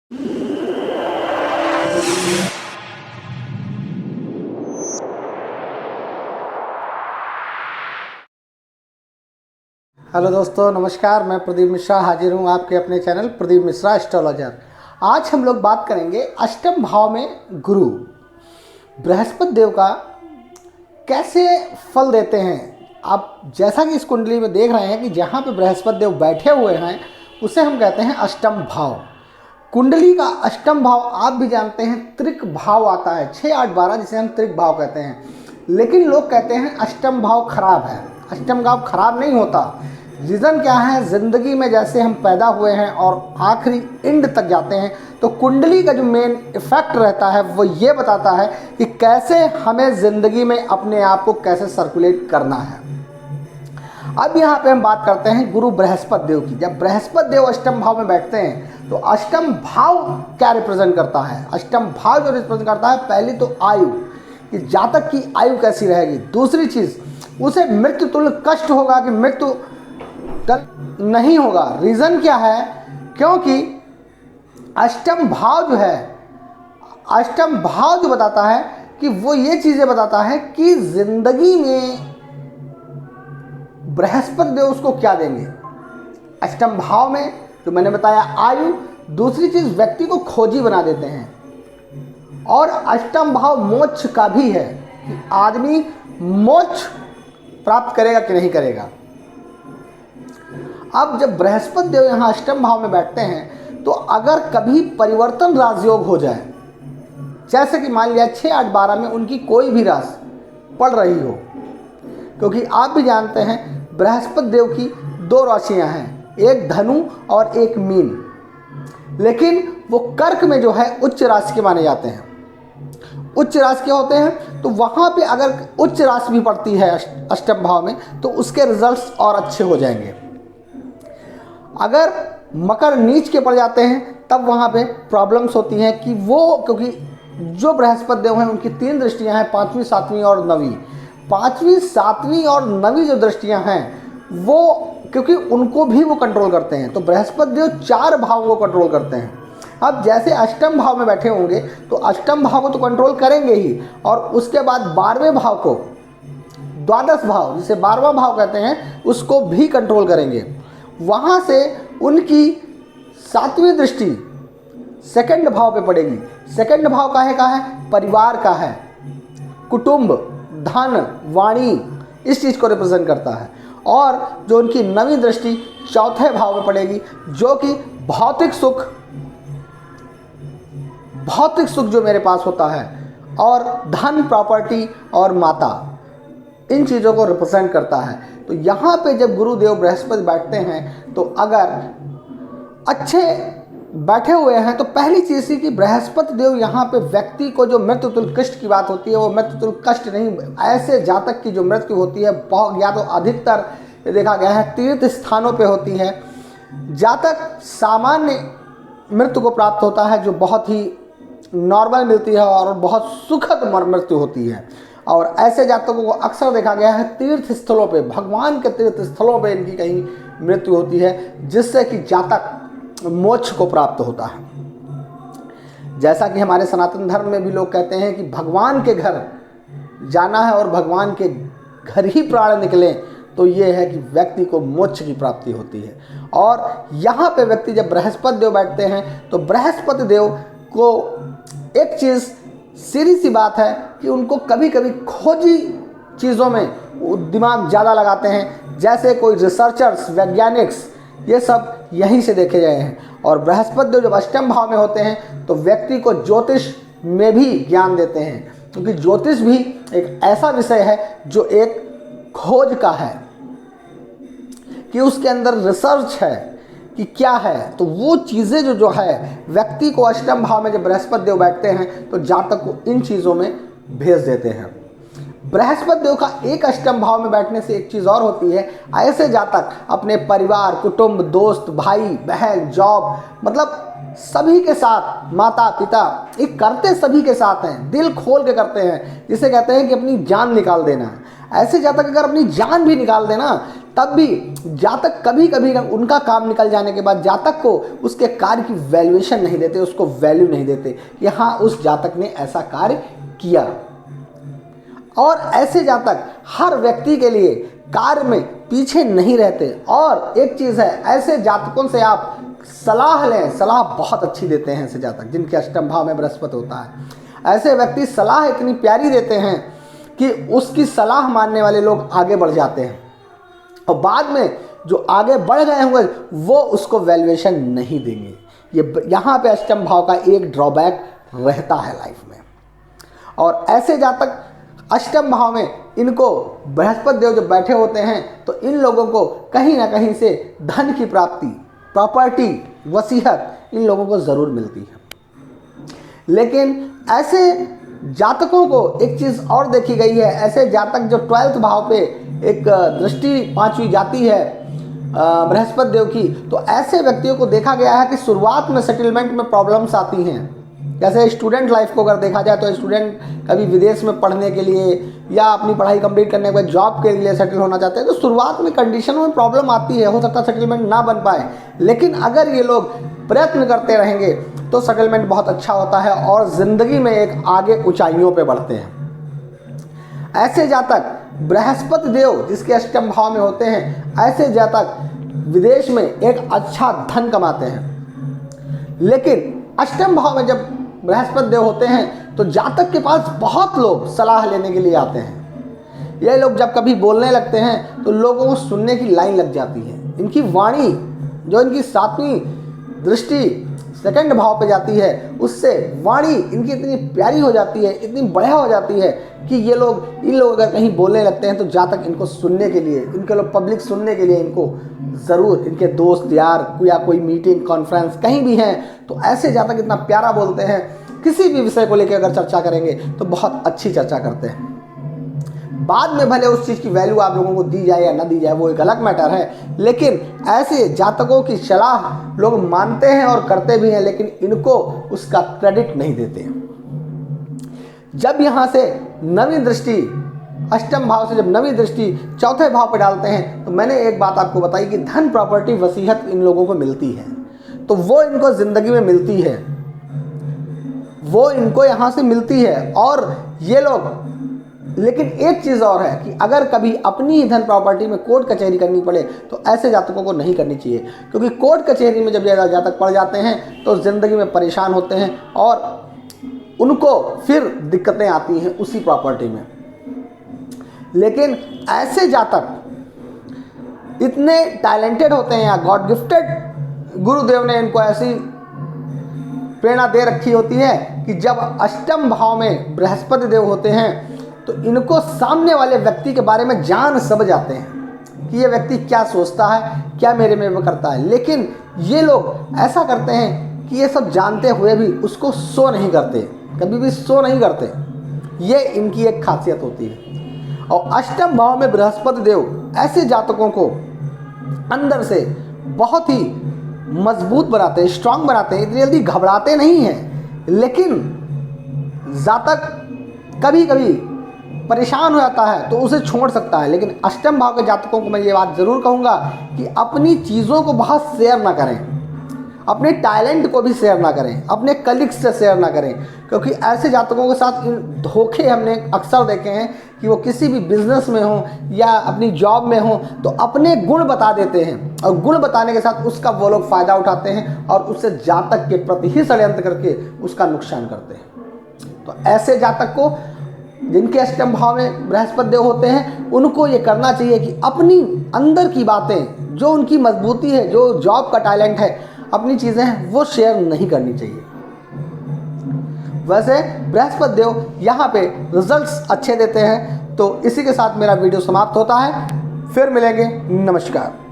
Hello दोस्तों, नमस्कार। मैं प्रदीप मिश्रा हाजिर हूँ आपके अपने चैनल प्रदीप मिश्रा एस्ट्रोलॉजर। आज हम लोग बात करेंगे अष्टम भाव में गुरु बृहस्पति देव का कैसे फल देते हैं। आप जैसा कि इस कुंडली में देख रहे हैं कि जहाँ पे बृहस्पति देव बैठे हुए हैं उसे हम कहते हैं अष्टम भाव। कुंडली का अष्टम भाव आप भी जानते हैं त्रिक भाव आता है 6, 8, 12 जिसे हम त्रिक भाव कहते हैं। लेकिन लोग कहते हैं अष्टम भाव खराब है। अष्टम भाव खराब नहीं होता। रीज़न क्या है, ज़िंदगी में जैसे हम पैदा हुए हैं और आखिरी एंड तक जाते हैं तो कुंडली का जो मेन इफेक्ट रहता है वो ये बताता है कि कैसे हमें ज़िंदगी में अपने आप को कैसे सर्कुलेट करना है। अब यहाँ पे हम बात करते हैं गुरु बृहस्पति देव की। जब बृहस्पति देव अष्टम भाव में बैठते हैं तो अष्टम भाव क्या रिप्रेजेंट करता है? अष्टम भाव जो रिप्रेजेंट करता है, पहली तो आयु, कि जातक की आयु कैसी रहेगी। दूसरी चीज़, उसे मृत्यु तुल्य कष्ट होगा कि मृत्यु नहीं होगा। रीज़न क्या है? क्योंकि अष्टम भाव जो है, अष्टम भाव जो बताता है कि वो ये चीज़ें बताता है कि जिंदगी में बृहस्पति देव उसको क्या देंगे। अष्टम भाव में जो मैंने बताया आयु, दूसरी चीज़ व्यक्ति को खोजी बना देते हैं। और अष्टम भाव मोक्ष का भी है कि आदमी मोक्ष प्राप्त करेगा कि नहीं करेगा। अब जब बृहस्पति देव यहाँ अष्टम भाव में बैठते हैं तो अगर कभी परिवर्तन राजयोग हो जाए, जैसे कि मान लिया 6, 8, 12 में उनकी कोई भी राशि पड़ रही हो, क्योंकि आप भी जानते हैं बृहस्पति देव की 2 राशियां हैं, एक धनु और एक मीन। लेकिन वो कर्क में जो है उच्च राशि के माने जाते हैं। उच्च राशि के होते हैं तो वहाँ पे अगर उच्च राशि भी पड़ती है अष्टम भाव में तो उसके रिजल्ट्स और अच्छे हो जाएंगे। अगर मकर नीच के पड़ जाते हैं तब वहाँ पे प्रॉब्लम्स होती हैं कि वो, क्योंकि जो बृहस्पति देव हैं उनकी 3 दृष्टियाँ हैं, 5वीं, 7वीं और 9वीं। 5वीं, 7वीं और 9वीं जो दृष्टियाँ हैं वो, क्योंकि उनको भी वो कंट्रोल करते हैं, तो बृहस्पति देव 4 भाव को कंट्रोल करते हैं। अब जैसे अष्टम भाव में बैठे होंगे तो अष्टम भाव को तो कंट्रोल करेंगे ही, और उसके बाद 12वें भाव को, द्वादश भाव जिसे 12वां भाव कहते हैं, उसको भी कंट्रोल करेंगे। वहाँ से उनकी 7वीं दृष्टि सेकंड भाव पे पड़ेगी। सेकंड भाव का है परिवार का है, कुटुंब, धन, वाणी, इस चीज़ को रिप्रेजेंट करता है। और जो उनकी 9वीं दृष्टि चौथे भाव में पड़ेगी, जो कि भौतिक सुख जो मेरे पास होता है, और धन, प्रॉपर्टी और माता, इन चीज़ों को रिप्रेजेंट करता है। तो यहाँ पे जब गुरुदेव बृहस्पति बैठते हैं तो अगर अच्छे बैठे हुए हैं तो पहली चीज़ थी कि बृहस्पति देव यहाँ पे व्यक्ति को जो मृत्यु तुल्य कष्ट की बात होती है वो मृत्यु तुल्य कष्ट नहीं, ऐसे जातक की जो मृत्यु होती है बहुत, या तो अधिकतर देखा गया है तीर्थ स्थानों पे होती है। जातक सामान्य मृत्यु को प्राप्त होता है जो बहुत ही नॉर्मल मिलती है और बहुत सुखद मृत्यु होती है। और ऐसे जातकों को अक्सर देखा गया है तीर्थ स्थलों पे, भगवान के तीर्थ स्थलों पे इनकी कहीं मृत्यु होती है, जिससे कि जातक मोक्ष को प्राप्त होता है। जैसा कि हमारे सनातन धर्म में भी लोग कहते हैं कि भगवान के घर जाना है और भगवान के घर ही प्राण निकले, तो ये है कि व्यक्ति को मोक्ष की प्राप्ति होती है। और यहाँ पे व्यक्ति जब बृहस्पति देव बैठते हैं तो बृहस्पति देव को एक चीज़ सीधी सी बात है कि उनको कभी कभी खोजी चीज़ों में दिमाग ज़्यादा लगाते हैं, जैसे कोई रिसर्चर्स, वैज्ञानिक्स, ये सब यहीं से देखे गए हैं। और बृहस्पति देव जब अष्टम भाव में होते हैं तो व्यक्ति को ज्योतिष में भी ज्ञान देते हैं, क्योंकि ज्योतिष भी एक ऐसा विषय है जो एक खोज का है, कि उसके अंदर रिसर्च है कि क्या है। तो वो चीज़ें जो है व्यक्ति को अष्टम भाव में जब बृहस्पति देव बैठते हैं तो जातक को इन चीज़ों में भेज देते हैं। बृहस्पति देव का एक अष्टम भाव में बैठने से एक चीज़ और होती है, ऐसे जातक अपने परिवार, कुटुंब, दोस्त, भाई बहन, जॉब, मतलब सभी के साथ, माता पिता, ये करते सभी के साथ हैं, दिल खोल के करते हैं, जिसे कहते हैं कि अपनी जान निकाल देना। ऐसे जातक अगर अपनी जान भी निकाल देना तब भी जातक कभी कभी उनका काम निकल जाने के बाद जातक को उसके कार्य की वैल्यूएशन नहीं देते, उसको वैल्यू नहीं देते कि हाँ उस जातक ने ऐसा कार्य किया। और ऐसे जातक हर व्यक्ति के लिए कार्य में पीछे नहीं रहते। और एक चीज़ है, ऐसे जातकों से आप सलाह लें, सलाह बहुत अच्छी देते हैं ऐसे जातक जिनके अष्टम भाव में बृहस्पति होता है। ऐसे व्यक्ति सलाह इतनी प्यारी देते हैं कि उसकी सलाह मानने वाले लोग आगे बढ़ जाते हैं, और बाद में जो आगे बढ़ गए होंगे वो उसको वैल्यूएशन नहीं देंगे। ये यहाँ पे अष्टम भाव का एक ड्रॉबैक रहता है लाइफ में। और ऐसे जातक अष्टम भाव में, इनको बृहस्पति देव जब बैठे होते हैं तो इन लोगों को कहीं ना कहीं से धन की प्राप्ति, प्रॉपर्टी, वसीयत इन लोगों को ज़रूर मिलती है। लेकिन ऐसे जातकों को एक चीज़ और देखी गई है, ऐसे जातक जो 12th भाव पे एक दृष्टि 5वीं जाती है बृहस्पति देव की, तो ऐसे व्यक्तियों को देखा गया है कि शुरुआत में सेटलमेंट में प्रॉब्लम्स आती हैं। जैसे स्टूडेंट लाइफ को अगर देखा जाए तो स्टूडेंट कभी विदेश में पढ़ने के लिए या अपनी पढ़ाई कंप्लीट करने के बाद जॉब के लिए सेटल होना चाहते हैं, तो शुरुआत में कंडीशन में प्रॉब्लम आती है, हो सकता है सेटलमेंट ना बन पाए। लेकिन अगर ये लोग प्रयत्न करते रहेंगे तो सेटलमेंट बहुत अच्छा होता है और ज़िंदगी में एक आगे ऊंचाइयों पे बढ़ते हैं। ऐसे जातक बृहस्पति देव जिसके अष्टम भाव में होते हैं, ऐसे जातक विदेश में एक अच्छा धन कमाते हैं। लेकिन अष्टम भाव में जब बृहस्पति देव होते हैं तो जातक के पास बहुत लोग सलाह लेने के लिए आते हैं। ये लोग जब कभी बोलने लगते हैं तो लोगों को सुनने की लाइन लग जाती है। इनकी वाणी, जो इनकी 7वीं दृष्टि 2nd भाव पे जाती है, उससे वाणी इनकी इतनी प्यारी हो जाती है, इतनी बढ़िया हो जाती है कि ये लोग, इन लोग अगर कहीं बोलने लगते हैं तो जातक इनको सुनने के लिए, इनके लोग पब्लिक सुनने के लिए इनको ज़रूर, इनके दोस्त यार या कोई मीटिंग कॉन्फ्रेंस कहीं भी हैं तो ऐसे जातक इतना प्यारा बोलते हैं। किसी भी विषय को लेकर अगर चर्चा करेंगे तो बहुत अच्छी चर्चा करते हैं। बाद में भले उस चीज़ की वैल्यू आप लोगों को दी जाए या ना दी जाए, वो एक अलग मैटर है, लेकिन ऐसे जातकों की सलाह लोग मानते हैं और करते भी हैं, लेकिन इनको उसका क्रेडिट नहीं देते हैं। जब यहाँ से 9वीं दृष्टि, अष्टम भाव से जब 9वीं दृष्टि 4थे भाव पर डालते हैं तो मैंने एक बात आपको बताई कि धन, प्रॉपर्टी, वसीयत इन लोगों को मिलती है, तो वो इनको ज़िंदगी में मिलती है, वो इनको यहाँ से मिलती है। और ये लोग, लेकिन एक चीज़ और है कि अगर कभी अपनी ही धन प्रॉपर्टी में कोर्ट कचहरी करनी पड़े तो ऐसे जातकों को नहीं करनी चाहिए, क्योंकि कोर्ट कचहरी में जब ज़्यादा जातक पड़ जाते हैं तो ज़िंदगी में परेशान होते हैं और उनको फिर दिक्कतें आती हैं उसी प्रॉपर्टी में। लेकिन ऐसे जातक इतने टैलेंटेड होते हैं या गॉड गिफ्टेड, गुरुदेव ने इनको ऐसी प्रेरणा दे रखी होती है कि जब अष्टम भाव में बृहस्पति देव होते हैं तो इनको सामने वाले व्यक्ति के बारे में जान समझ आते हैं कि ये व्यक्ति क्या सोचता है, क्या मेरे में वो करता है। लेकिन ये लोग ऐसा करते हैं कि ये सब जानते हुए भी उसको शो नहीं करते, कभी भी शो नहीं करते। ये इनकी एक खासियत होती है। और अष्टम भाव में बृहस्पति देव ऐसे जातकों को अंदर से बहुत ही मजबूत बनाते हैं, स्ट्रांग बनाते हैं, इतनी जल्दी घबराते नहीं हैं। लेकिन जातक कभी कभी परेशान हो जाता है तो उसे छोड़ सकता है। लेकिन अष्टम भाव के जातकों को मैं ये बात ज़रूर कहूँगा कि अपनी चीज़ों को बहुत शेयर ना करें, अपने टैलेंट को भी शेयर ना करें, अपने कलीग्स से शेयर ना करें, क्योंकि ऐसे जातकों के साथ धोखे हमने अक्सर देखे हैं कि वो किसी भी बिजनेस में हो या अपनी जॉब में हो तो अपने गुण बता देते हैं और गुण बताने के साथ उसका वो लोग फ़ायदा उठाते हैं और उससे जातक के प्रति ही षड्यंत्र करके उसका नुकसान करते हैं। तो ऐसे जातक को, जिनके अष्टम भाव में बृहस्पति देव होते हैं, उनको ये करना चाहिए कि अपनी अंदर की बातें, जो उनकी मजबूती है, जो जॉब का टैलेंट है, अपनी चीज़ें हैं, वो शेयर नहीं करनी चाहिए। वैसे बृहस्पति देव यहाँ पे रिजल्ट्स अच्छे देते हैं। तो इसी के साथ मेरा वीडियो समाप्त होता है। फिर मिलेंगे। नमस्कार।